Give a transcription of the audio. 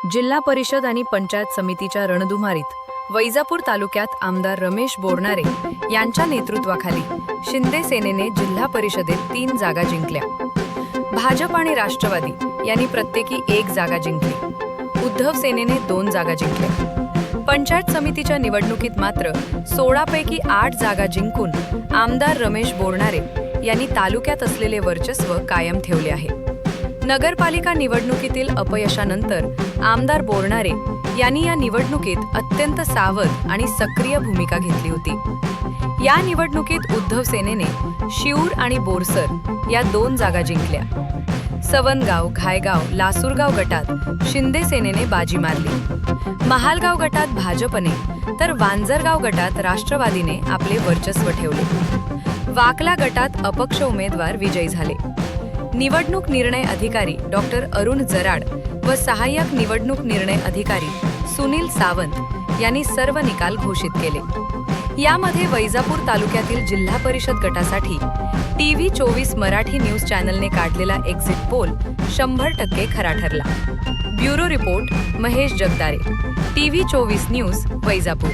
जिल्हा परिषद आणि पंचायत समितीच्या रणधुमारीत वैजापूर तालुक्यात आमदार रमेश बोरनारे यांच्या नेतृत्वाखाली शिंदे सेनेने जिल्हा परिषदेत 3 जागा जिंकल्या। भाजप आणि राष्ट्रवादी यांनी प्रत्येकी 1 जागा जिंकली। उद्धव सेनेने 2 जागा जिंकल्या। पंचायत समितीच्या निवडणुकीत मात्र 16 पैकी 8 जागा जिंकून आमदार रमेश बोरनारे यांनी तालुक्यात असलेले वर्चस्व कायम ठेवले आहे। नगरपालिका निवडणुकीतील अपयशानंतर आमदार बोरनारे यांनी या निवडणुकीत अत्यंत सावध आणि सक्रिय भूमिका घेतली होती। या निवडणुकीत उद्धव सेनेने शिऊर आणि बोरसर या 2 जागा जिंकल्या। सवनगाव, घायगाव, लासूरगाव गटात शिंदे सेनेने बाजी मारली। महालगाव गटात भाजपने तर वांजरगाव गटात राष्ट्रवादीने आपले वर्चस्व ठेवले। वाकला गटात अपक्ष उमेदवार विजयी झाले। निवडणूक निर्णय अधिकारी डॉक्टर अरुण जराड व सहाय्यक निवडणूक निर्णय अधिकारी सुनील सावंत यांनी सर्व निकाल घोषित केले। यामध्ये वैजापूर तालुक्यातील जिल्हा परिषद गटासाठी TV24 मराठी न्यूज चॅनलने काढलेला एक्झिट पोल 100% खरा ठरला। Bureau report Mahesh Jagdare, TV24 news, Vaijapur.